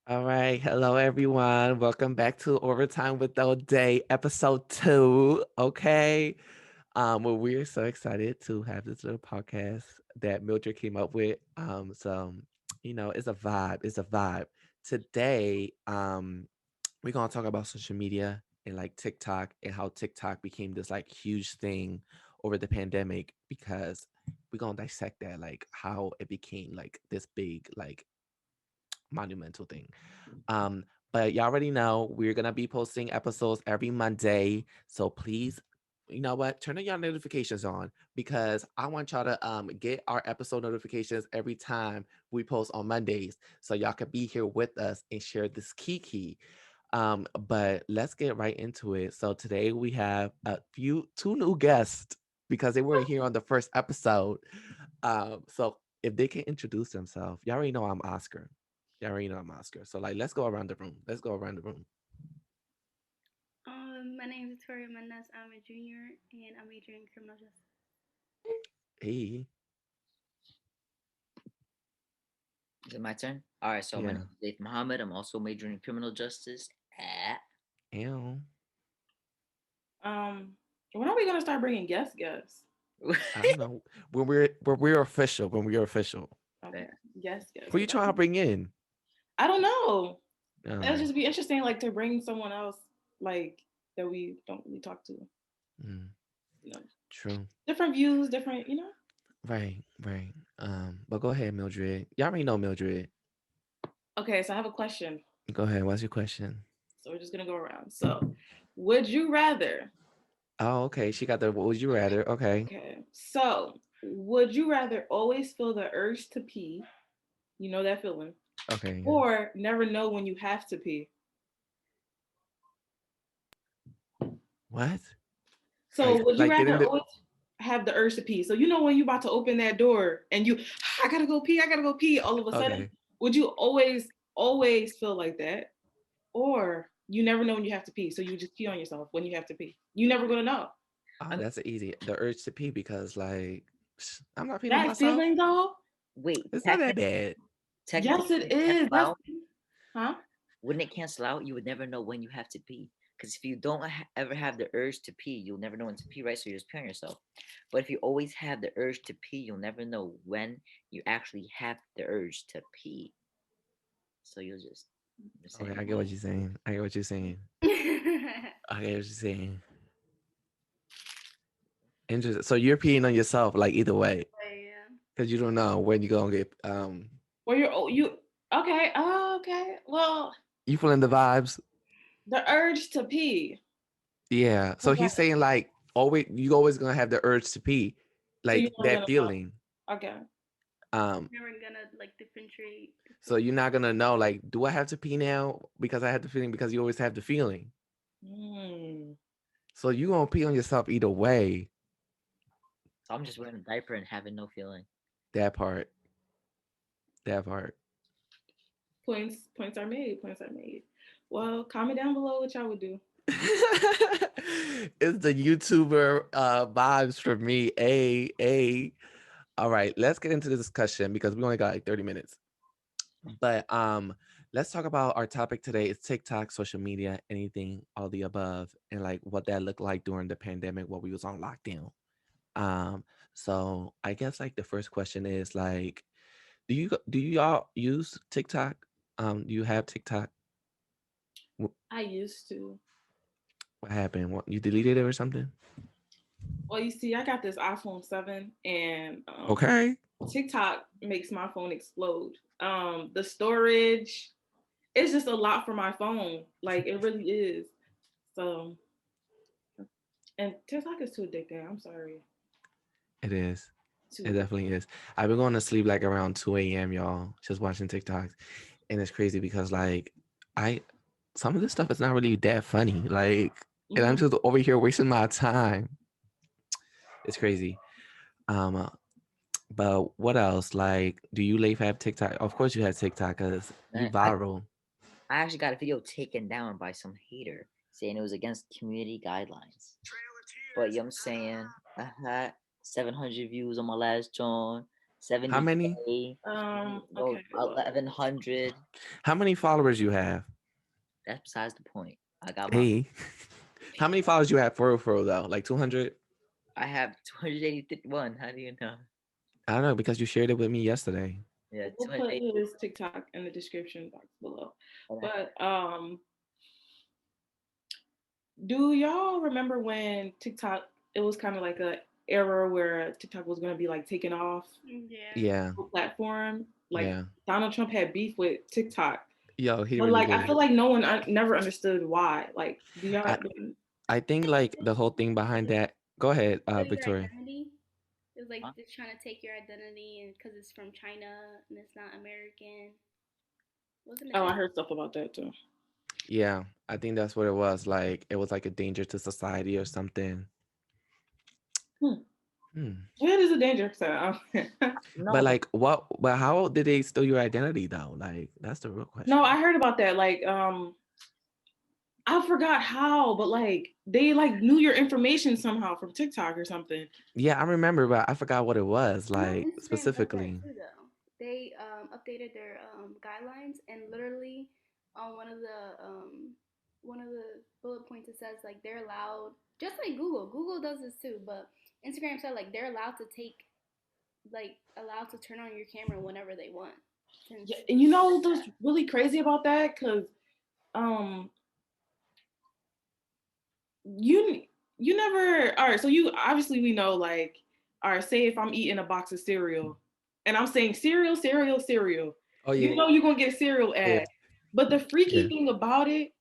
All right. Hello, everyone. Welcome back to Overtime with ODEI, episode 2. Okay. Well, we're so excited to have this little podcast that Mildred came up with. It's a vibe. It's a vibe. Today, we're gonna talk about social media and like TikTok and how TikTok became this like huge thing over the pandemic because we're gonna dissect that, like how it became like this big, like monumental thing. Um, but y'all already know we're gonna be posting episodes every Monday. So please, you know what? Turn on your notifications on because I want y'all to get our episode notifications every time we post on Mondays. So y'all can be here with us and share this kiki. But let's get right into it. So today we have two new guests because they weren't here on the first episode. So if they can introduce themselves, y'all already know I'm Oscar. Y'all already know I'm Oscar. So like, let's go around the room. Let's go around the room. My name is Victoria Mendez. I'm a junior and I'm majoring in criminal justice. Hey, Is it my turn? All right, so my name yeah, is Dave Muhammad. I'm also majoring in criminal justice at. ew. Um, when are we gonna start bringing guests? I don't know when we're official. When we're official, Okay, Fair. guests. who you trying to bring in? I don't know. It'll Um, just be interesting, like to bring someone else, like that we don't really talk to. mm, You know, true. different views, different. Right, right. But go ahead, Mildred. Y'all already know Mildred. Okay, so I have a question. Go ahead. What's your question? So we're just gonna go around. So, would you rather? Oh, okay. She got the what would you rather? Okay. Okay, so would you rather always feel the urge to pee? You know that feeling, Okay. Yeah. or never know when you have to pee? What? So would you Like getting rather the always have the urge to pee? So you know when you about to open that door and you, I gotta go pee. All of a sudden, okay. would you always feel like that, or you never know when you have to pee? So you just pee on yourself when you have to pee. You never gonna know Oh, that's easy. The urge to pee because like I'm not peeing on that myself. feeling though. Wait, It's not that bad. technically, Yes, it wouldn't it is. cancel That's out? huh? Wouldn't it cancel out? You would never know when you have to pee. Because if you don't ever have the urge to pee, you'll never know when to pee, right? So you just pee on yourself. But if you always have the urge to pee, you'll never know when you actually have the urge to pee. So you'll just, I'm just Okay, saying. I get what you're saying. I get what you're saying. I get what you're saying. Interesting. So you're peeing on yourself, like either way, Yeah. because you don't know when you're gonna get Where you okay? Oh, okay. Well, you feeling the vibes. the urge to pee. Yeah. So he's saying like always you always gonna have the urge to pee, So you're like never that gonna know. feeling. Okay. Um, Never gonna like differentiate so between. you're not gonna know like, do I have to pee now because I had the feeling because you always have the feeling. Hmm. So you gonna pee on yourself either way. So I'm just wearing a diaper and having no feeling. That part. That part. Points are made. Points are made. Well, comment down below what y'all would do. It's the YouTuber vibes for me. A. All right, let's get into the discussion because we only got like 30 minutes. But let's talk about our topic today is TikTok, social media, anything, all the above, and like what that looked like during the pandemic, while we was on lockdown. Um, so I guess like the first question is like, do you all use TikTok? Do you have TikTok? I used to. What happened? What you deleted it or something? Well, you see, I got this iPhone 7, and Okay. TikTok makes my phone explode. The storage, it's just a lot for my phone. Like it really is. So, and TikTok is too addicting. I'm sorry. It is. Too It addicting. definitely is. I've been going to sleep like around 2 a.m., y'all, just watching TikToks. And it's crazy because like I some of this stuff is not really that funny. Like, and I'm Mhm. just over here wasting my time. It's crazy. Um, uh, but what else? Like, do you Leif have TikTok? Of course you have TikTok because you I viral. I actually got a video taken down by some hater saying it was against community guidelines. But you know what I'm saying? I had 700 views on my last joint, How many? 70K, Okay. 1100. How many followers you have? That's besides the point. I got my. Hey. How many followers you have for real though? Like 200? I have 281. How do you know? I don't know because you shared it with me yesterday. Yeah, We'll put 280. his TikTok in the description box below. Okay. But do y'all remember when TikTok? It was kind of like a era where TikTok was gonna be like taken off Yeah. Yeah. the platform. Like Yeah. Donald Trump had beef with TikTok, Yo, he but really like I did. feel like no one never understood why. Like, do y'all? I think like the whole thing behind that. Go ahead, Your Victoria. identity. It was like Huh? just trying to take your identity, and because it's from China and it's not American. Wasn't it? Oh, I heard stuff about that too. Yeah, I think that's what it was. Like it was like a danger to society or something. Hmm. Yeah, it is a danger. So, No, But but like what but how did they steal your identity though? Like that's the real question. no, I heard about that. Like, I forgot how, but like they like knew your information somehow from TikTok or something. Yeah, I remember, but I forgot what it was, No, like Instagram does that specifically. too, though. They updated their guidelines, and literally on one of the bullet points it says like they're allowed, just like Google. Google does this too, but Instagram said like they're allowed to take allowed to turn on your camera whenever they want. Since Yeah, and you know what's really crazy about that? Because um, you you never. All right, so you obviously we know like, all right, say if I'm eating a box of cereal, and I'm saying cereal, cereal, cereal. Oh You yeah. know you're gonna get cereal Yeah. ad. But the freaky Yeah. thing about it,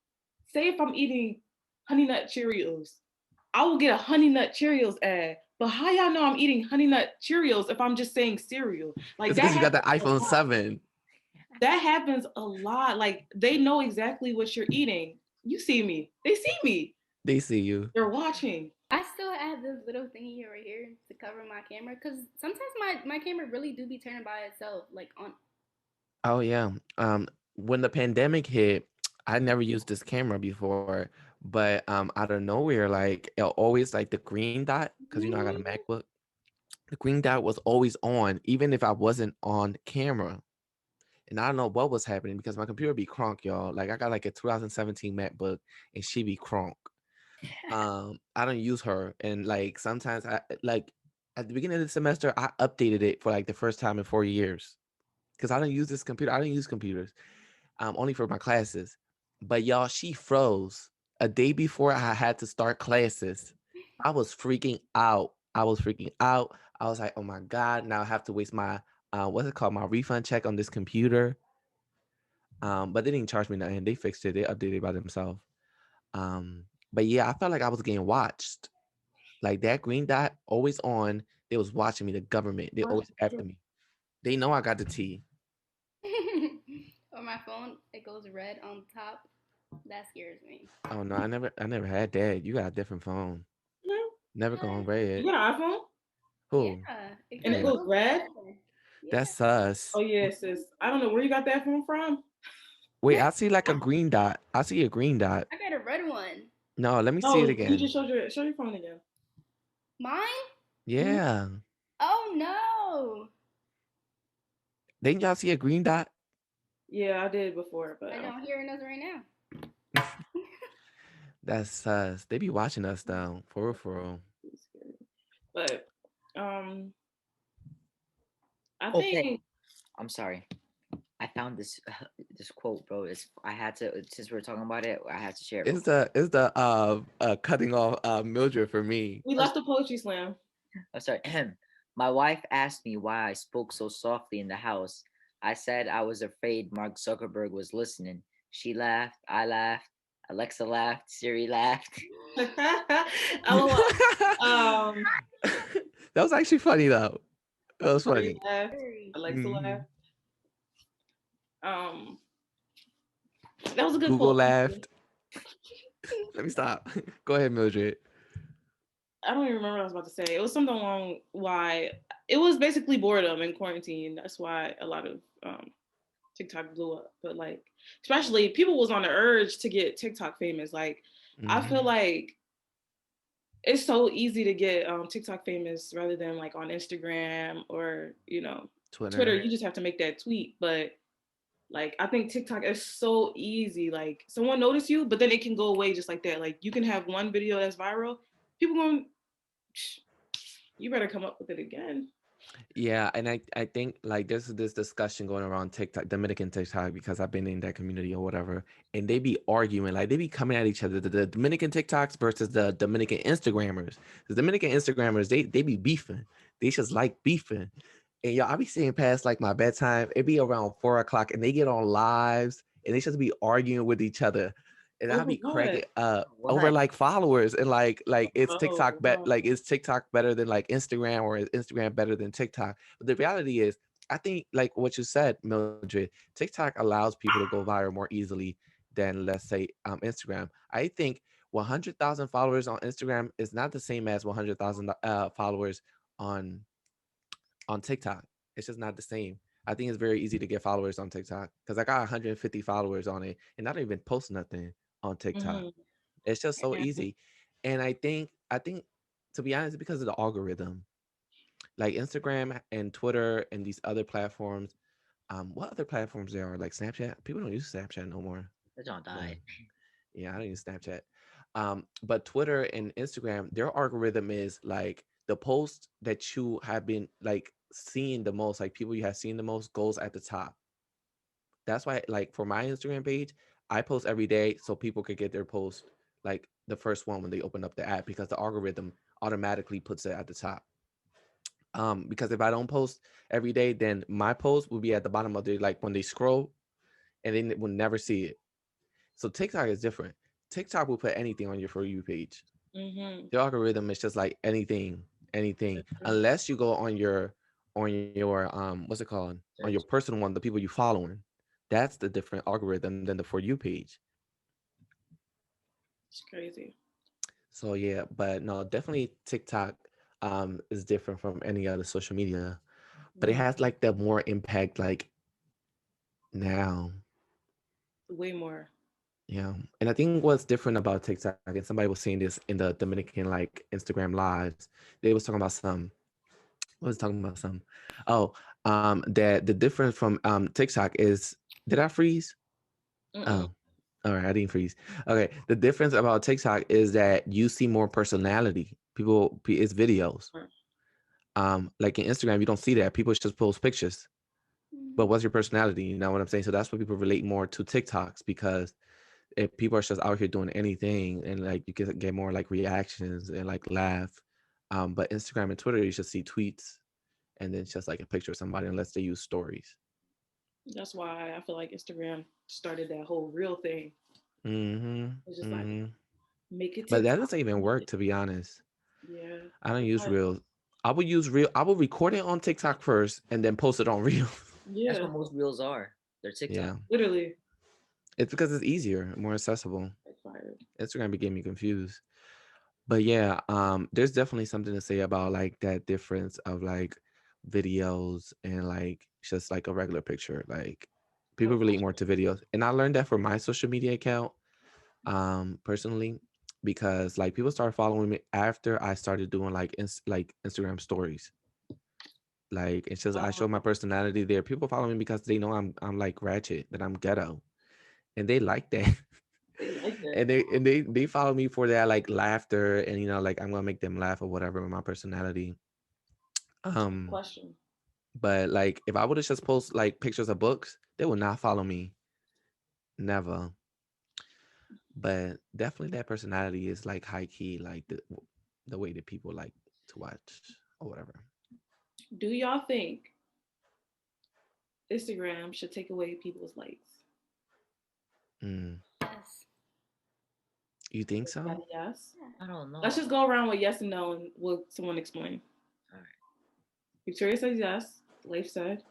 say if I'm eating Honey Nut Cheerios, I will get a Honey Nut Cheerios ad. But how y'all know I'm eating Honey Nut Cheerios if I'm just saying cereal? Like It's that because you got the happens a iPhone lot. 7. That happens a lot. Like they know exactly what you're eating. You see me. They see me. They see you. They're watching. I still have this little thingy over here to cover my camera because sometimes my camera really do be turning by itself, like on. Oh yeah. When the pandemic hit, I never used this camera before, but out of nowhere, like it always like the green dot, because you know I got a MacBook. The green dot was always on, even if I wasn't on camera. And I don't know what was happening because my computer be crunk, y'all. Like I got like a 2017 MacBook and she be crunk. I don't use her. And like sometimes I like at the beginning of the semester, I updated it for like the first time in 4 years. Because I don't use this computer. I don't use computers. Only for my classes. But y'all, she froze a day before I had to start classes. I was freaking out. I was freaking out. I was like, oh my God, now I have to waste my what's it called? My refund check on this computer. But they didn't charge me nothing. They fixed it. They updated it by themselves. But yeah, I felt like I was getting watched. Like that green dot always on. They was watching me. The government. They always after me. They know I got the T. Or my phone, it goes red on top. That scares me. Oh no, I never had that. You got a different phone. No. Never gone red. You got an iPhone? Who? Yeah, And it Yeah. goes red? Yeah. That's us. Oh yeah, sis. I don't know where you got that phone from. Wait, I see like a green dot. I see a green dot. I got a red one. No, let me see it No, you again. just show your phone again. Mine? Yeah. Oh no. Didn't y'all see a green dot? Yeah, I did before, but I don't hear us right now. That's us. They be watching us though. For real, for real. but I okay. think I'm sorry. I found this this quote, bro. It's I had to since we are talking about it, I had to share it. It's the cutting off Mildred for me. we left the poetry slam. I'm sorry. My wife asked me why I spoke so softly in the house. I said I was afraid Mark Zuckerberg was listening. She laughed. I laughed. Alexa laughed. Siri laughed. LOL. That was actually funny though. That was Siri funny. laughed. Alexa laughed. That was a good Google quote. laughed. Let me stop. Go ahead, Mildred. I don't even remember what I was about to say. It was something along why it was basically boredom in quarantine. That's why a lot of TikTok blew up. But like, especially people was on the urge to get TikTok famous. Like, I feel like it's so easy to get TikTok famous rather than like on Instagram or Twitter. Twitter. You just have to make that tweet, but like I think TikTok is so easy. Like someone notice you, but then it can go away just like that. Like you can have one video that's viral, people going, you better come up with it again. Yeah, and I think like there's this discussion going around TikTok, Dominican TikTok, because I've been in that community or whatever, and they be arguing, like they be coming at each other, the Dominican TikToks versus the Dominican Instagrammers. The Dominican Instagrammers, they be beefing. They just like beefing. And y'all, I be seeing past like my bedtime. It be around 4 o'clock, and they get on lives, and they just be arguing with each other, and I Over be cracking what? up over What? like followers, and like it's Oh, wow. like is TikTok better than like Instagram, or is Instagram better than TikTok? But the reality is, I think like what you said, Mildred, TikTok allows people to go viral more easily than, let's say, Instagram. I think 100,000 followers on Instagram is not the same as 100,000 followers on TikTok. It's just not the same. I think it's very easy to get followers on TikTok because I got 150 followers on it, and I don't even post nothing on TikTok. Mm-hmm. It's just so Yeah. easy. And I think to be honest, because of the algorithm, like Instagram and Twitter and these other platforms. What other platforms there are, like Snapchat? People don't use Snapchat no more. That don't Well, die. yeah, I don't use Snapchat. But Twitter and Instagram, their algorithm is like the post that you have been like seeing the most, like people you have seen the most, goes at the top. That's why, like for my Instagram page, I post every day so people could get their post like the first one when they open up the app, because the algorithm automatically puts it at the top. Because if I don't post every day, then my post will be at the bottom of the, like when they scroll, and they will never see it. So TikTok is different. TikTok will put anything on your For You page. Mm-hmm. The algorithm is just like anything, unless you go on your what's it called, on your Search. personal one, the people you following. That's the different algorithm than the For You page. It's crazy. So yeah, but no, definitely TikTok is different from any other social media, but it Mm. has like the more impact like now. Way more. Yeah. And I think what's different about TikTok, and somebody was saying this in the Dominican like Instagram lives, they was talking about some, what was talking about some, oh, that the difference from TikTok is, did I freeze? Mm-mm. Oh, all right, I didn't freeze. Okay. The difference about TikTok is that you see more personality. It's videos. Like in Instagram, you don't see that. People just post pictures. But what's your personality? You know what I'm saying? So that's why people relate more to TikToks, because if people are just out here doing anything, and like you can get more like reactions and like laugh. But Instagram and Twitter, you just see tweets, and then it's just like a picture of somebody, unless they use stories. That's why I feel like Instagram started that whole real thing. Mm-hmm. It's just like Mm-hmm. make it But that TikTok. doesn't even work, to be honest. Yeah. I don't use But Reels. I would use Reel. I would record it on TikTok first and then post it on Reels. That's yeah, what most reels are. They're TikTok. Yeah, literally. it's because it's easier, more accessible. Backfired. Instagram be getting me confused. But yeah, there's definitely something to say about like that difference of like videos and like just like a regular picture. Like Oh, people for relate more to videos. And I learned that for my social media account, personally, because like people started following me after I started doing like like Instagram stories. Like it's just I show my sure. personality there. People follow me because they know I'm like ratchet, that I'm ghetto, and they like that. They like that. And they follow me for that like laughter, and like I'm gonna make them laugh or whatever with my personality. Um, Question. but like if I would have just post like pictures of books, they would not follow me. Never. But definitely that personality is like high key, like the way that people like to watch or whatever. Do y'all think Instagram should take away people's likes? Mm. Yes. You think so? Everybody, yes. Yeah. I don't Let's know. just go around with yes and no, and will someone explain? All right. Victoria says yes. Leif said.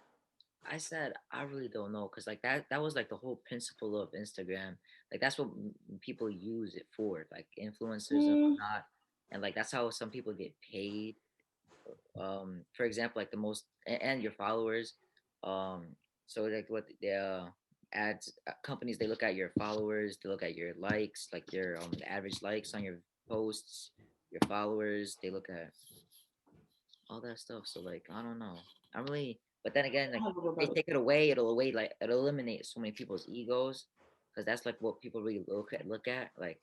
I said I really don't know because like that was like the whole principle of Instagram. Like that's what people use it for, like influencers and Hmm. whatnot. And like that's how some people get paid. For example, like the most and your followers. Um, so like what the ads companies, they look at your followers, they look at your likes, like your the average likes on your posts, your followers. They look at all that stuff. So like, I don't know. I'm really, but then again, like I have a they rebuttal. take it away, it'll away like it'll eliminate so many people's egos because that's like what people really look at. Like,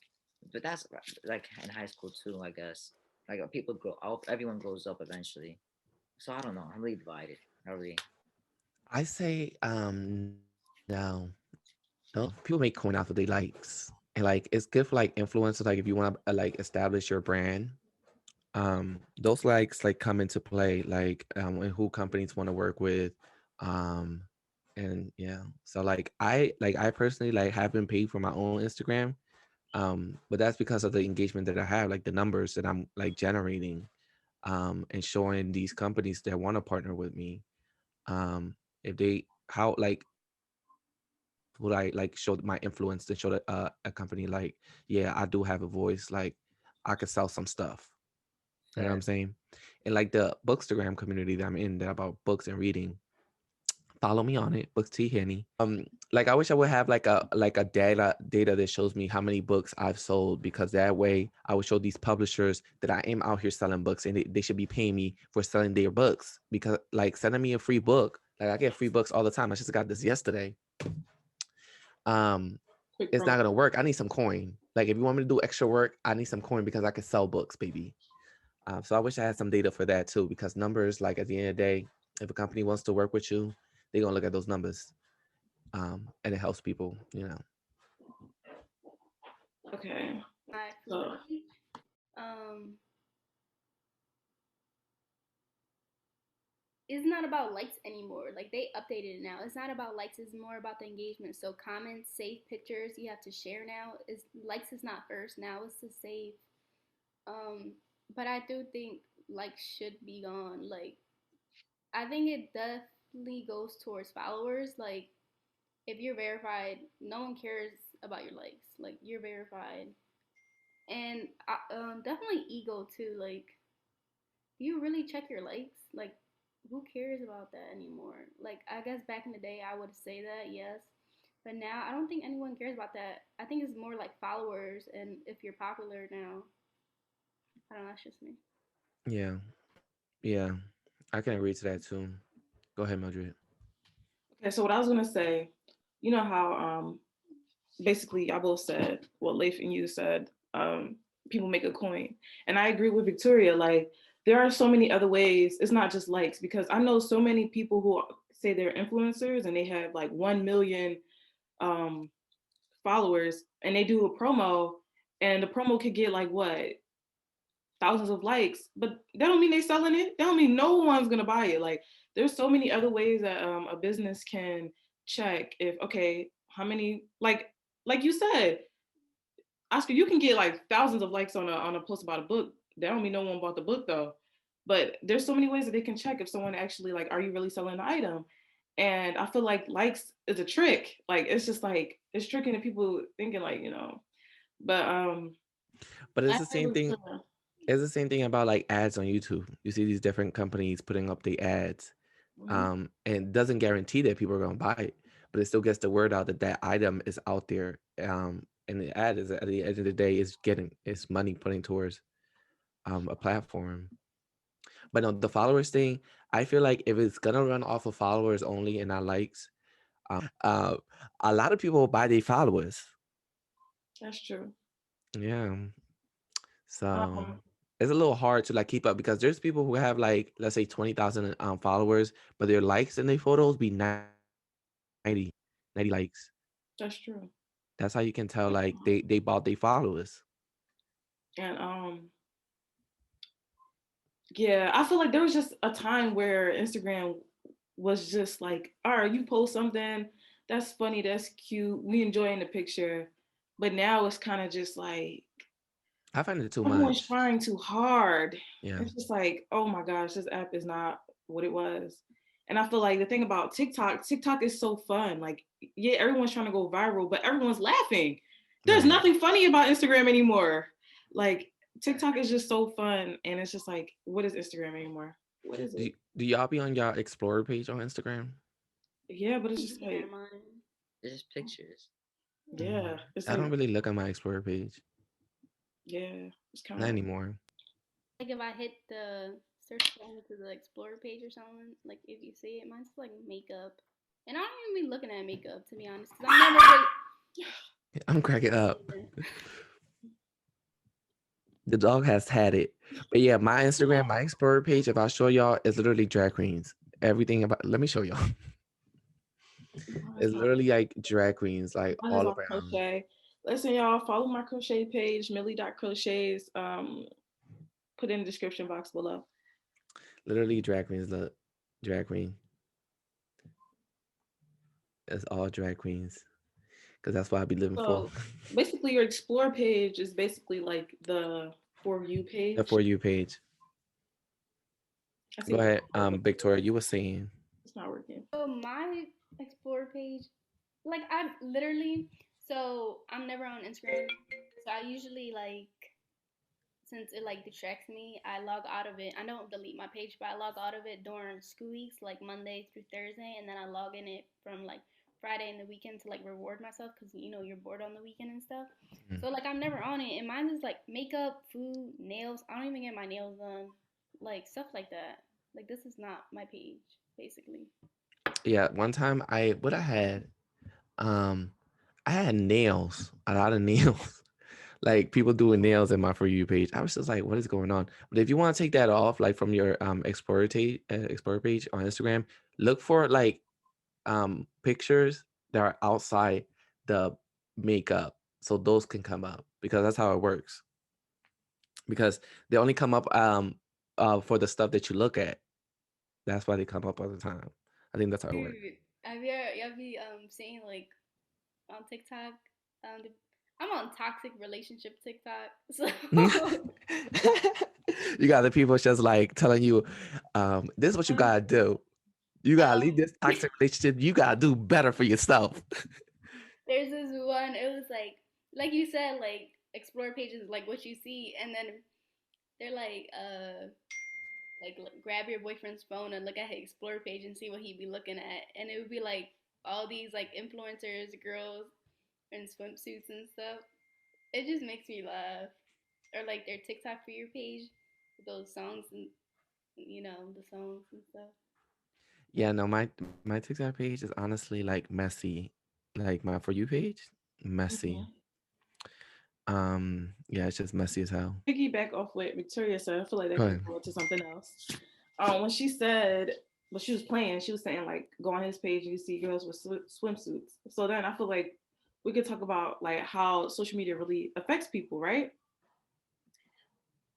but that's like in high school too, I guess. Like people grow up, everyone grows up eventually. So I don't know. I'm really divided. I really. I say no. No, people make coin off of their likes. And like it's good for like influencers, like if you want to like establish your brand, those likes like come into play, like and who companies want to work with. Um and yeah. So like I personally like have been paid for my own Instagram. But that's because of the engagement that I have, like the numbers that I'm like generating, and showing these companies that want to partner with me. If they how like would I like show my influence to show a company like, yeah, I do have a voice, like I could sell some stuff. You know what I'm Fair. saying? And like the Bookstagram community that I'm in, that about books and reading, follow me on it, Books T Henny. Like I wish I would have like a data that shows me how many books I've sold, because that way I would show these publishers that I am out here selling books, and they should be paying me for selling their books, because like sending me a free book, like I get free books all the time. I just got this yesterday. Um, Quick it's not promo. gonna work. I need some coin. Like if you want me to do extra work, I need some coin because I can sell books, baby. So I wish I had some data for that too, because numbers, like at the end of the day, if a company wants to work with you, they're gonna look at those numbers. And it helps people, you know. Okay. I feel So like um it's not about likes anymore. Like they updated it now. It's not about likes, it's more about the engagement. So comments, save pictures, you have to share now. Is likes is not first now, it's to save. Um but I do think likes should be gone. Like I think it definitely goes towards followers. Like if you're verified, no one cares about your likes. Like you're verified. And definitely ego too. Like do you really check your likes? Like, who cares about that anymore? Like, I guess back in the day, I would say that, yes. But now, I don't think anyone cares about that. I think it's more like followers and if you're popular now. I don't know, that's just me. Yeah, yeah, I can agree to that too. Go ahead, Mildred. okay, so what I was gonna say, you know how basically y'all both said, well, Leif and you said, people make a coin. And I agree with Victoria, like there are so many other ways. It's not just likes, because I know so many people who say they're influencers and they have like 1 million um followers, and they do a promo, and the promo could get like what, thousands of likes, but that don't mean they selling it. That don't mean no one's gonna buy it. Like there's so many other ways that a business can check if, okay, how many, like you said, Oscar, you can get like thousands of likes on a post about a book. That don't mean no one bought the book though. But there's so many ways that they can check if someone actually, like, are you really selling the item? And I feel like likes is a trick. Like it's just like it's tricking the people thinking like, But But I it's the agree same with thing. It's the same thing about like ads on YouTube. You see these different companies putting up the ads, Mhm. and it doesn't guarantee that people are going to buy it, but it still gets the word out that that item is out there. And the ad is, at the end of the day, is getting it's money putting towards a platform. But on the followers thing, I feel like if it's gonna run off of followers only and not likes, uh, a lot of people buy their followers. That's true. Yeah. So Um, it's a little hard to like keep up, because there's people who have like, let's say 20,000 followers, but their likes in their photos be 90 likes. that's true. That's how you can tell like they bought their followers. And yeah, I feel like there was just a time where Instagram was just like, all right, you post something that's funny, that's cute, we enjoying the picture, but now it's kind of just like I find it too everyone's much. trying too hard. Yeah. It's just like, oh my gosh, this app is not what it was. And I feel like the thing about TikTok is so fun. Like, yeah, everyone's trying to go viral, but everyone's laughing. There's Right. nothing funny about Instagram anymore. Like, TikTok is just so fun. And it's just like, what is Instagram anymore? What is it? Do y'all be on y'all Explorer page on Instagram? Yeah, but it's You just can share like, mine. It's just pictures. yeah, it's I like, don't really look on my Explorer page. yeah, it's kind Not of, anymore. Like if I hit the search button to the explore page or something, like if you see it, mine's like makeup, and I don't even be looking at makeup to be honest, because I'm never really. I'm cracking up. The dog has had it. But yeah, my Instagram, my Explorer page, if I show y'all, is literally drag queens. Everything about, let me show y'all. It's literally like drag queens, like Mine is all on around. crochet. Listen, y'all, follow my crochet page, millie.crochets. Put in the description box below. Literally drag queens, look. Drag queen. It's all drag queens. Because that's what I be living for. So basically, your explore page is basically like the for you The page. For You page. I see Go what ahead, Victoria, you were saying. it's not working. So my explore page, like I literally, so I'm never on Instagram, so I usually like, since it like distracts me, I log out of it. I don't delete my page, but I log out of it during school weeks, like Monday through Thursday, and then I log in it from like Friday and the weekend to like reward myself because you're bored on the weekend and stuff. Mm. So like I'm never on it, and mine is like makeup, food, nails. I don't even get my nails done, like stuff like that. Like this is not my page, basically. Yeah, one time what I had, um, I had nails, a lot of nails. Like people doing nails in my For You page. I was just like, what is going on? But if you want to take that off, like from your Explorer page on Instagram, look for like pictures that are outside the makeup, so those can come up because that's how it works. Because they only come up for the stuff that you look at. That's why they come up all the time. I think that's how it works. Dude, have you be seeing like on TikTok? The, I'm on toxic relationship TikTok, so You got the people just like telling you, this is what you gotta do. You gotta leave um, this toxic relationship. You gotta do better for yourself. there's this one. It was like you said, like explore pages, like what you see, and then they're like grab your boyfriend's phone and look at his explore page and see what he'd be looking at, and it would be like all these like influencers, girls in swimsuits and stuff. It just makes me laugh. Or like their TikTok for your page, with those songs and the songs and stuff. Yeah, no, my TikTok page is honestly like messy. Like my For You page, messy. Mhm. Yeah, it's just messy as hell. Piggyback off what Victoria said, I feel like that Go can ahead. go into something else. When she said, when she was playing, she was saying like, go on his page and you see girls with swimsuits. So then I feel like we could talk about like how social media really affects people, right?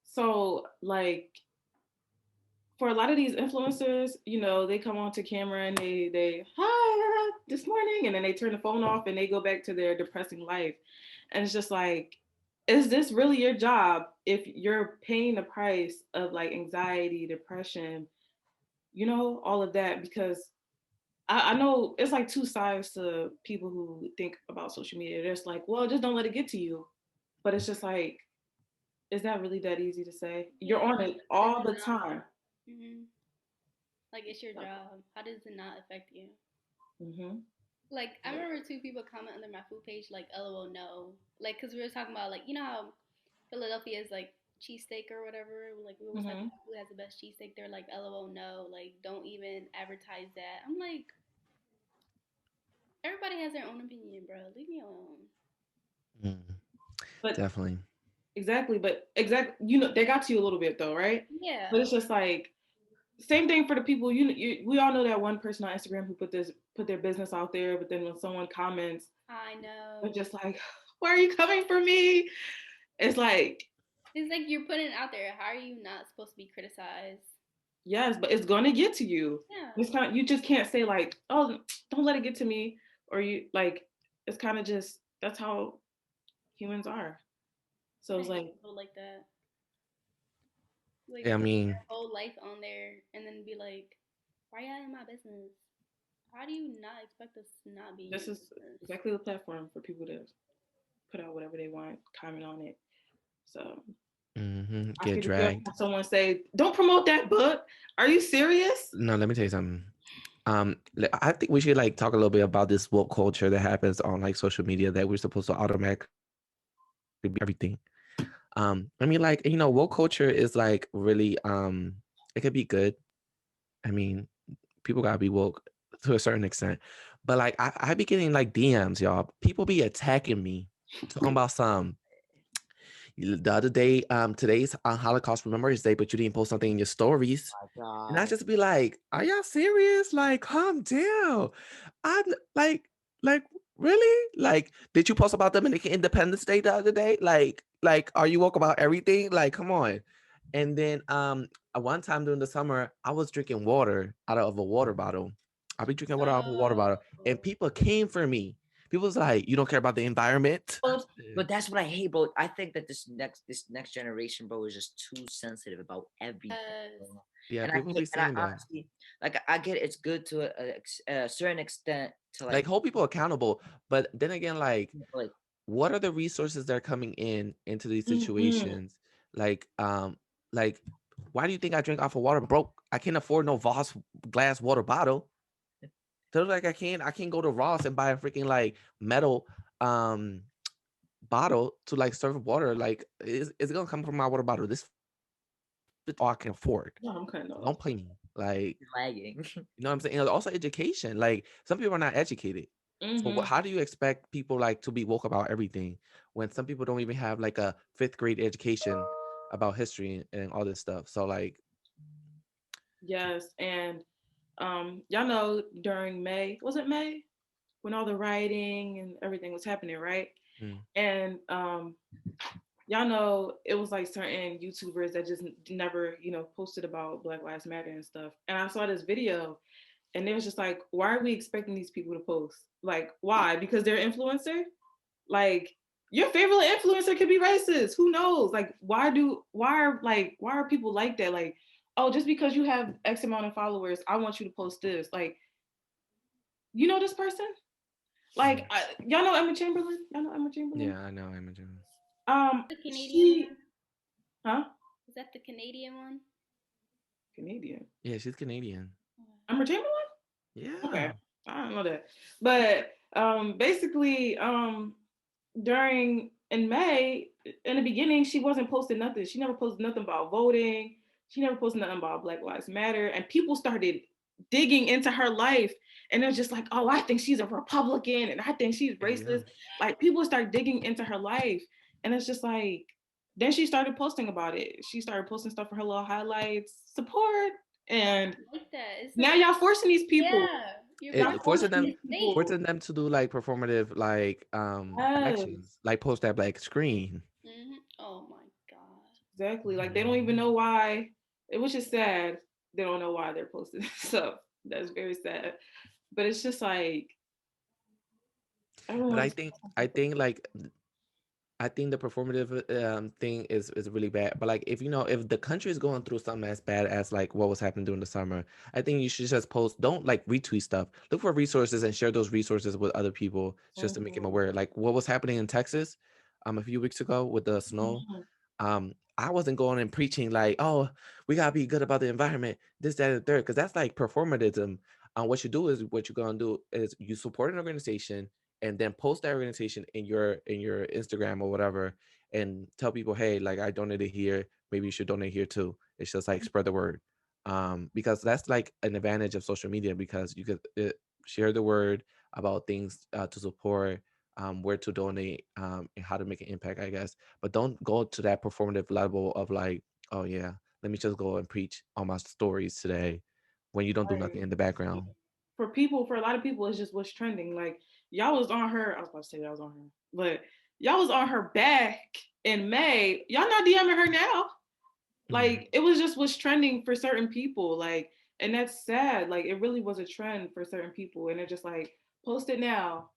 So like for a lot of these influencers, they come onto camera and they hi this morning, and then they turn the phone off and they go back to their depressing life, and it's just like, is this really your job if you're paying the price of like anxiety, depression, all of that? Because I know it's like two sides to people who think about social media. There's like, well, just don't let it get to you, but it's just like, is that really that easy to say? You're Yeah, on it how does all it the not? time. Like it's your job. How does it not affect you? Mm-hmm. Like I remember two people comment under my food page like LOL no. Like cuz we were talking about like how Philadelphia is like cheesesteak or whatever. Like we always talk Mm-hmm. about who has the best cheesesteak. They're like LOL no. Like don't even advertise that. I'm like everybody has their own opinion, bro. Leave me alone. Mm, But definitely. exactly, they got to you a little bit though, right? But Yeah. it's just like same thing for the people. We all know that one person on Instagram who put their business out there, but then when someone comments, I they're know. just like, "Why are you coming for me?" It's like, It's like you're putting it out there. How are you not supposed to be criticized? yes, but it's gonna get to you. Yeah. It's kind of, you just can't say like, "Oh, don't let it get to me," or you like. It's kind of just that's how humans are. So I it's hate like, people like that. Like Yeah, I put mean, their whole life on there and then be like, why y'all in my business? How do you not expect us to not be in this your is business? exactly the platform for people to put out whatever they want, comment on it. So I get could just feel dragged. someone say, "Don't promote that book." Are you serious? No, let me tell you something. I think we should like talk a little bit about this woke culture that happens on like social media that we're supposed to automatically be everything. I mean, like, woke culture is like really it could be good. I mean, people gotta be woke to a certain extent. But like I be getting like DMs, y'all. People be attacking me, talking about some the other day, today's Holocaust Remembrance Day, but you didn't post something in your stories. My And I God. just be like, are y'all serious? Like, calm down. I'm like, really? Like, did you post about Dominican Independence Day the other day? Like, are you woke about everything? Like, come on. And then one time during the summer, I was drinking water out of a water bottle. I'll be drinking water out of a water bottle. And people came for me. People was like, you don't care about the environment? But that's what I hate, bro. I think that this next generation, bro, is just too sensitive about everything. Bro. Yeah, And I people get, be and I saying that. honestly, like, I get it's good to a certain extent to Like, like, hold people accountable. But then again, like, what are the resources that are coming into these Mm-hmm. situations? Like, like, why do you think I drink off of water? Broke. I can't afford no Voss glass water bottle. So like I can't go to Ross and buy a freaking like metal um bottle to like serve water. Like it's gonna come from my water bottle. This is all I can afford. No, I'm cutting off. Don't play me. Like, lagging. you know what I'm saying? And also education. Like some people are not educated. So Mm-hmm. how do you expect people like to be woke about everything when some people don't even have like a fifth grade education about history and all this stuff? So like, Yes, and y'all know during May, was it May, when all the rioting and everything was happening, right? mm, And y'all know it was like certain YouTubers that just never, posted about Black Lives Matter and stuff. And I saw this video, and it was just like, why are we expecting these people to post? Like, why? Because they're influencer. Like, your favorite influencer could be racist. Who knows? Like, why are people like that? Like, oh, just because you have X amount of followers, I want you to post this. Like, you know this person? mm. Like, y'all know Emma Chamberlain? Y'all know Emma Chamberlain? Yeah, I know Imogen. The Canadian She, one? huh? Is that the Canadian one? Canadian. Yeah, she's Canadian. Emma Chamberlain? Okay, Yeah. I don't know that. But basically, during in May, in the beginning, she wasn't posting nothing. She never posted nothing about voting. She never posted nothing about Black Lives Matter. And people started digging into her life. And it was just like, oh, I think she's a Republican and I think she's Yeah. racist. Like people start digging into her life. And it's just like, then she started posting about it. She started posting stuff for her little highlights, support. And I like that. It's now like, y'all forcing these people. yeah, you're Y'all It forcing forcing them forcing to them these think. people. forcing them to do like performative like Yes. actions, like post that black screen. Oh my god. Exactly. Like they don't even Mhm. know why, which is sad. They don't know why they're posting stuff. That's very sad. But it's just like But I everyone's. think I think like I think the performative thing is really bad. But like if the country is going through something as bad as like what was happening during the summer, I think you should just post. Don't like retweet stuff. Look for resources and share those resources with other people just to make them Mhm. aware. Like what was happening in Texas, a few weeks ago with the snow. Mhm. I wasn't going and preaching like, oh, we gotta be good about the environment, this, that, and the third, because that's like performatism. What you do is what you're gonna do is you support an organization and then post that organization in your Instagram or whatever, and tell people, hey, like I donated here, maybe you should donate here too. It's just like spread the word, because that's like an advantage of social media because you could share the word about things to support, where to donate, and how to make an impact, I guess. But don't go to that performative level of like, oh yeah, let me just go and preach on my stories today when you don't do Right. nothing in the background. For a lot of people, it's just what's trending. Like y'all was on her. I was about to say y'all was on her, but y'all was on her back in May. Y'all not DMing her now. Mm. Like it was just what's trending for certain people. Like, and that's sad. Like it really was a trend for certain people, and they're just like, post it now,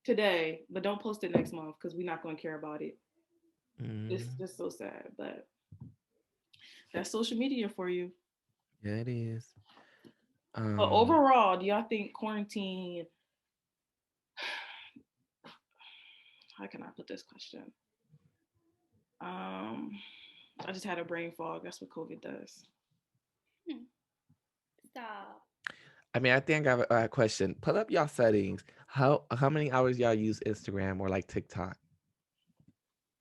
today, but don't post it next month because we're not going to care about it. It's Mm. just so sad, but that's social media for you. Yeah, it is. But Um, overall, do y'all think quarantine? How can I put this question? Um, I just had a brain fog. That's what COVID does. Hmm. Stop. I mean, I think I have a question. Pull up y'all settings. How many hours y'all use Instagram or like TikTok?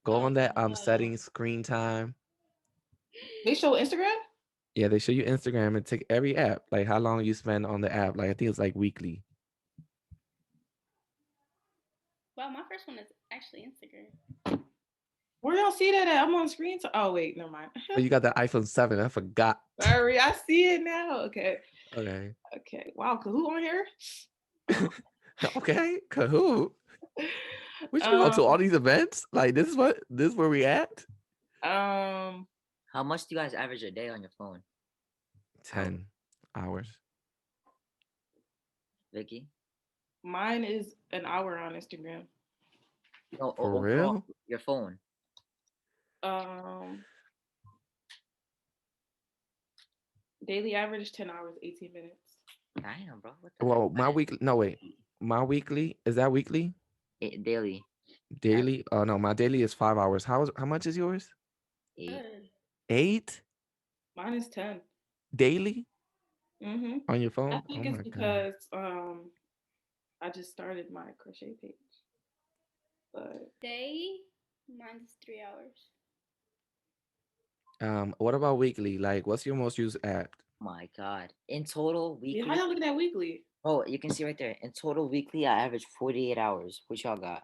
Go on that Oh, settings, screen time. They show Instagram. Yeah, they show you Instagram and take every app, like how long you spend on the app. Like I think it's like weekly. wow, my first one is actually Instagram. Where y'all see that at? I'm on screen. Oh wait, never mind. Oh, you got the iPhone 7. I forgot. Sorry, I see it now. Okay. Okay. Okay. Wow, Kahoot on here. Okay. Kahoot. We should go to all Um, these events. Like this is where we at? um, How much do you guys average a day on your phone? 10 hours. Vicky? mine is an hour on Instagram. No, For overall, real? your phone. Um, daily average 10 hours, 18 minutes. Damn, bro. What the Well, heck? my weekly. No, wait. My weekly is that weekly? Daily. Daily? Oh no, my daily is 5 hours. How much is yours? 8. Good. 8 Mine is 10. daily Mm-hmm. on your I phone? Oh think it's my god. because I just started my crochet page. But Day, mine's 3 hours. What about weekly? Like, what's your most used app? My God. In total, yeah, how weekly. y'all looking at weekly? Oh, you can see right there. In total, weekly, I average 48 hours. What y'all got?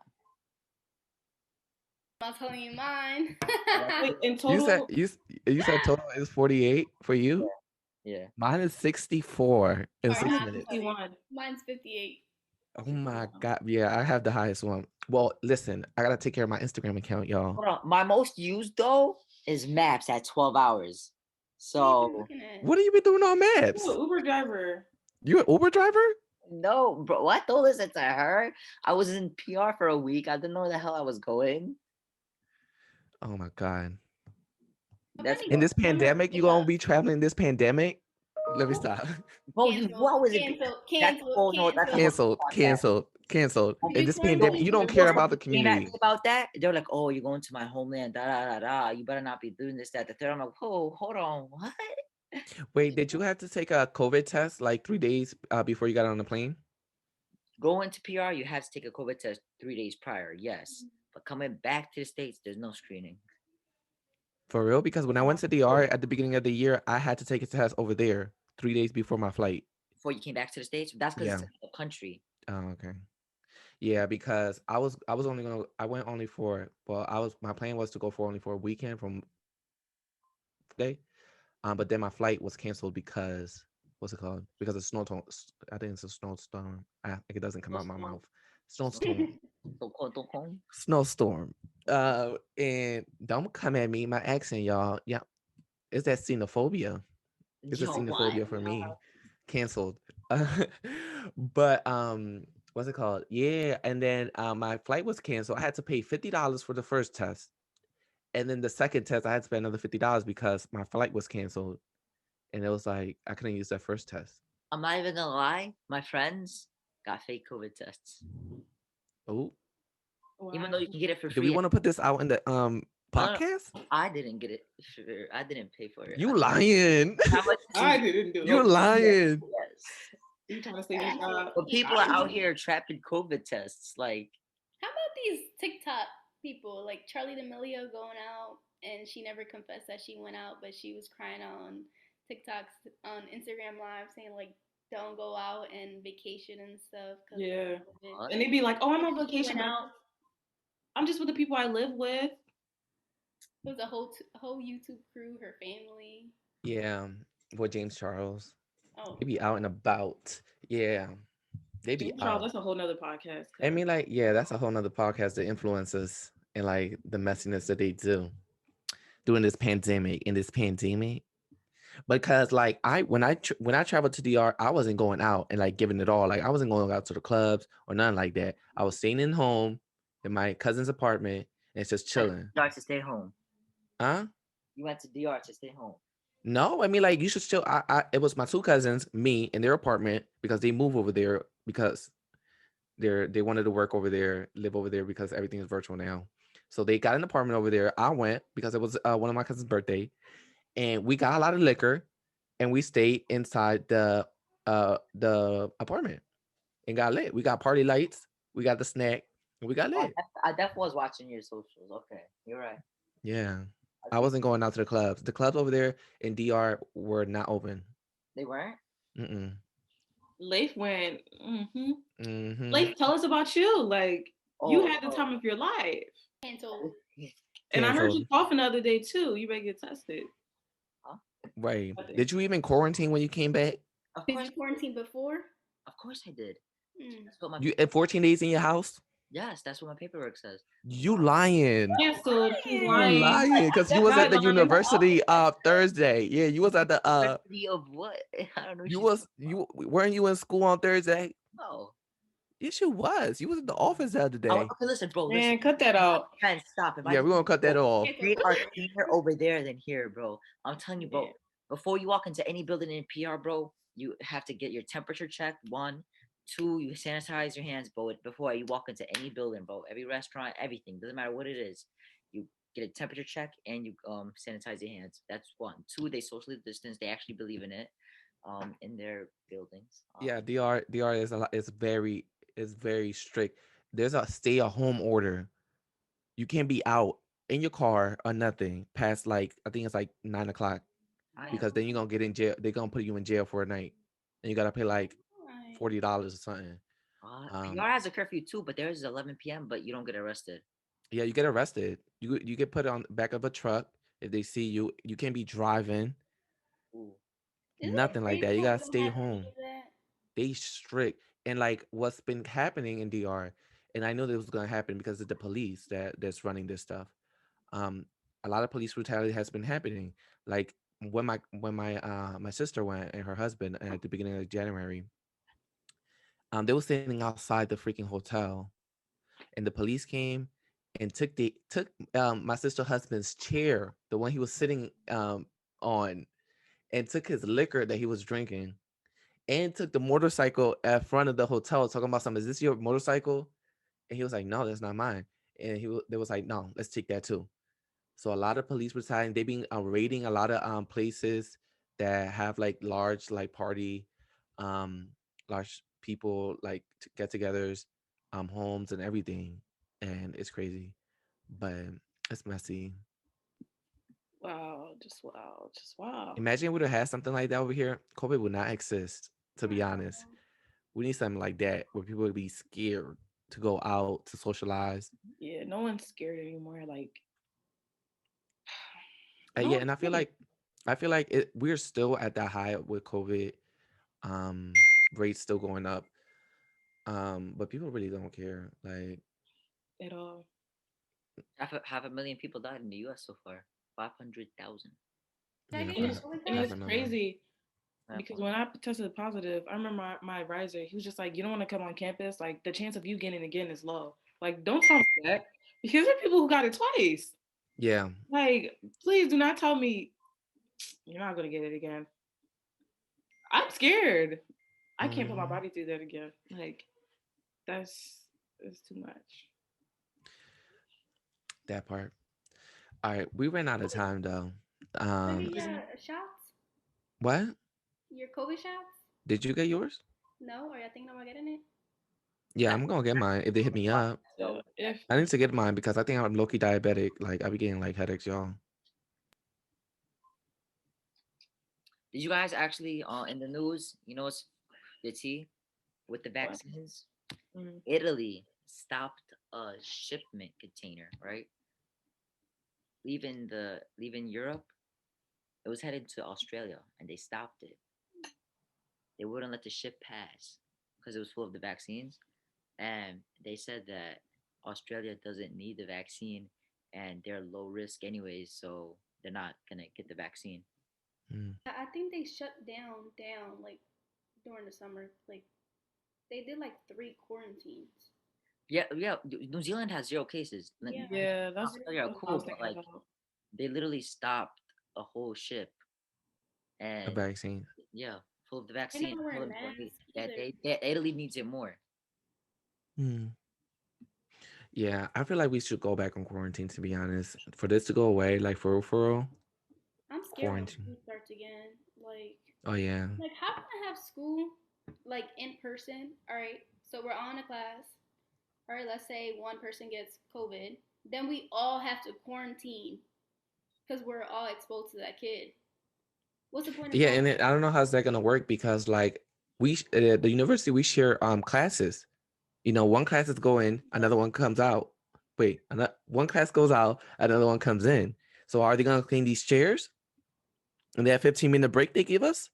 I'm not telling you mine. Wait, in You said total, you said total is 48 for you? Yeah. Mine is 64 in Or mine 6 is half minutes. 51. mine's 58. Oh my god. Yeah, I have the highest one. Well, listen, I gotta take care of my Instagram account, y'all. Hold on. My most used, though, is Maps at 12 hours. What are you So, looking at? What have you been doing on Ooh, maps? Uber driver. You an Uber driver? no, bro. What? Don't listen to her. I was in PR for a week. I didn't know where the hell I was going. Oh my god. How That's many In what. this pandemic, you gonna be traveling this pandemic? Let me stop. Bro, you knew cancel, I was in. cancel, That's cancel, oh no, that's a whole cancel? Canceled, podcast. canceled, canceled. Um, In You this quarantine pandemic, you don't care everywhere. about the came at me community. about that. They're like, "Oh, you're going to my homeland, da da da da. You better not be doing this, that, the third." I'm like, "Whoa, hold on, what?" Wait, did you have to take a COVID test like 3 days before you got on the plane? Going to PR, you have to take a COVID test 3 days prior, yes. But coming back to the States, there's no screening. For real? Because when I went to DR at the beginning of the year, I had to take a test over there 3 days before my flight. Before you came back to the States, that's because Yeah. it's a country. Oh, okay. Yeah, because I was only gonna I went only for well I was my plan was to go for only for a weekend from day, but then my flight was canceled because what's it called? Because of snowstorm. I think it's a snowstorm. It doesn't come out my Snowstorm. mouth. Snowstorm. Don't come. Snowstorm. And don't come at me, my accent, y'all. Yeah, it's that xenophobia. It's a Yo, what? xenophobia for me. Canceled. But what's it called? Yeah, and then my flight was canceled. I had to pay $50 for the first test. And then the second test, I had to pay another $50 because my flight was canceled. And it was like I couldn't use that first test. I'm not even gonna lie. My friends got fake COVID tests, Oh, even Wow. though you can get it for do we free. want to put this out in the No, podcast? I didn't get it. I didn't pay for it. You lying. How much? I didn't do You're it. lying. Yes. You trying to save your job? But people are out here trapped in COVID tests. Like, How about these TikTok people like Charlie D'Amelio going out and she never confessed that she went out, but she was crying on TikToks on Instagram Live saying like don't go out and vacation and stuff. Yeah. what? And they be like, "Oh, I'm on She vacation, went but out. I'm just with the people I live with." It was a whole YouTube crew, her family. Yeah. With James Charles. Oh, They be out and about. Yeah. They be James Charles, out. that's a whole nother podcast. I mean, like, yeah, that's a whole nother podcast, the influences and like the messiness that they do during this pandemic, because like when I traveled to DR, I wasn't going out and like giving it all. Like I wasn't going out to the clubs or nothing like that. I was staying in home in my cousin's apartment and just chilling. DR to stay home. Huh? You went to DR to stay home. No, I mean like you should still. It was my two cousins, me, in their apartment because they moved over there because they wanted to work over there, live over there because everything is virtual now. So they got an apartment over there. I went because it was one of my cousin's birthday, and we got a lot of liquor, and we stayed inside the apartment and got lit. We got party lights, we got the snack, We got lit. I definitely was watching your socials. Okay, you're right. Yeah. I I see. wasn't going out to the clubs. The clubs over there in DR were not open. They weren't. Mm-mm. Leif went. Mm-hmm. Leif, tell us about you. Like you Oh, had the time of your life, Canceled. and I heard Canceled. you coughing the other day too. You better get tested. huh? Right. I think. Did you even quarantine when you came back? Of Did course, you quarantine before? of course I did. Mm. That's what my You at 14 days in your house? yes, that's what my paperwork says. You lying. Canceled. He's You Lying. lying. lying because you was at the Guidelines. university Thursday. Yeah, you was at the University of what? I don't know. What you she's was you weren't you in school on Thursday? no. Yes, you was. You was at the office the other day. Okay, listen, bro. Listen. Man, cut that out. Man, stop. If I Yeah, just we're gonna cut that bro, off. they Canceled. are cleaner over there than here, bro. I'm telling you, bro. Yeah. Before you walk into any building in PR, bro, you have to get your temperature checked. One, two, you sanitize your hands, bro. Before you walk into any building, bro. Every restaurant, everything doesn't matter what it is. You get a temperature check and you sanitize your hands. That's one. Two, they socially distance. They actually believe in it, in their buildings. Yeah, DR is a lot, is very strict. There's a stay at home order. You can't be out in your car or nothing past like I think it's like 9 o'clock I because then you're gonna get in jail. They're gonna put you in jail for a night, and you gotta pay like Right. $40 or something. PR has a curfew too, but theirs is 11 p.m. But you don't get arrested. Yeah, you get arrested. You get put on the back of a truck if they see you. You can't be driving. Ooh. Isn't it Nothing like crazy that. You how we gotta don't stay have any home. of that? They strict and like what's been happening in DR, and I know this was gonna happen because of the police that's running this stuff. Um, a lot of police brutality has been happening. Like when my sister went and her husband at the beginning of January, they were standing outside the freaking hotel, and the police came and took my sister husband's chair, the one he was sitting on, and took his liquor that he was drinking and took the motorcycle at front of the hotel talking about something. Is this your motorcycle? And he was like, no, that's not mine. And they was like, no, let's take that too. So a lot of police brutality. They've been raiding a lot of places that have like large like party, um, large people like get-togethers, homes and everything, and it's crazy, but it's messy. Wow. Just wow. Just wow. Imagine we would have had something like that over here. COVID would not exist. To I be honest, know. we need something like that where people would be scared to go out to socialize. Yeah. No one's scared anymore. Like Yeah, no one's and scared. I feel like we're still at that high with COVID. Um, rates still going up. But people really don't care. Like, At all. Half a million people died in the U.S. so far. 500,000. Did I yeah, get And your it's COVID and half test? it's a million. crazy Half because one. when I tested positive, I remember my advisor. He was just like, "You don't want to come on campus. Like the chance of you getting it again is low. Like don't tell me that because there are people who got it twice. Yeah. Like please do not tell me you're not gonna get it again. I'm scared. I can't put my Hmm. body through that again. Like that's too much. That part. All right, we ran out of time though. Did I get Um, Mhm. your shots? what Your COVID shots? did you get yours? No, or you thinking about getting it? Yeah, I'm gonna get mine if they hit me up. So if I need to get mine because I think I'm low-key diabetic. Like I be getting like headaches, y'all. Did you guys actually in the news? You know, it's the tea with the what? vaccines. Mm. Italy stopped a shipment container, right? Leaving Europe. It was headed to Australia, and they stopped it. They wouldn't let the ship pass because it was full of the vaccines, and they said that Australia doesn't need the vaccine, and they're low risk anyways, so they're not gonna get the vaccine. Mm. Yeah, I think they shut down like during the summer. Like they did like 3 quarantines. Yeah, yeah. New Zealand has zero cases. Yeah. Yeah, Australia are that's what I was cool, but thinking like about. they literally stopped a whole ship, A and vaccine. yeah, full of the They're vaccine. not Told wearing them masks that either. Italy needs it more. Mm. Yeah, I feel like we should go back on quarantine. To be honest, for this to go away, like for real, I'm scared when quarantine. school starts again. Oh yeah. Like how can I have school like in person? All right, so we're on a class. All right, let's say one person gets COVID, then we all have to quarantine because we're all exposed to that kid. What's the point of Yeah, and quarantine? I don't know how's that gonna work because like the university we share classes. You know, one class is going, another one comes out. Wait, one class goes out, another one comes in. So are they gonna clean these chairs? And that 15-minute break they give us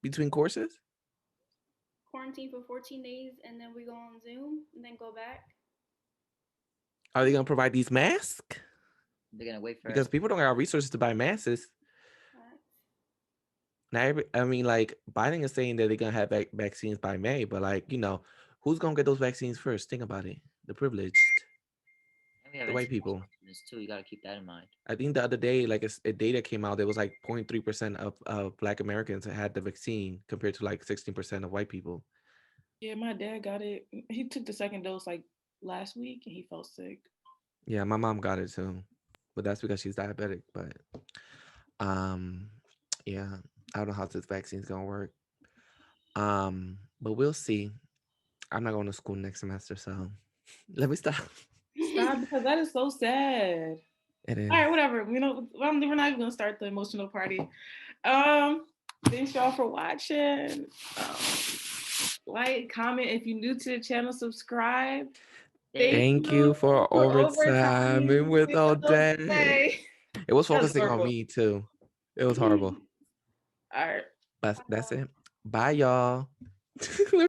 between courses? Quarantine for 14 days and then we go on Zoom and then go back. Are they gonna provide these masks? They're gonna wait for us. Because people don't have resources to buy masks. Right. Now, I mean, like Biden is saying that they're gonna have vaccines by May, but like, who's gonna get those vaccines first? Think about it. The privileged, And we have the white people. this too. You gotta keep that in mind. I think the other day, like a data came out, there was like 0.3% of Black Americans that had the vaccine compared to like 16% of white people. Yeah, my dad got it. He took the second dose like last week and he felt sick. Yeah, my mom got it too, but that's because she's diabetic. But um, yeah, I don't know how this vaccine's gonna work. But we'll see. I'm not going to school next semester, so let me stop. Stop, because that is so sad. It is. All right, whatever. We're not even gonna start the emotional party. Thanks y'all for watching. Like, comment if you're new to the channel, subscribe. Thank you for overtime with ODEI. It was focusing on me too. It was horrible. All right. But that's it. Bye, y'all.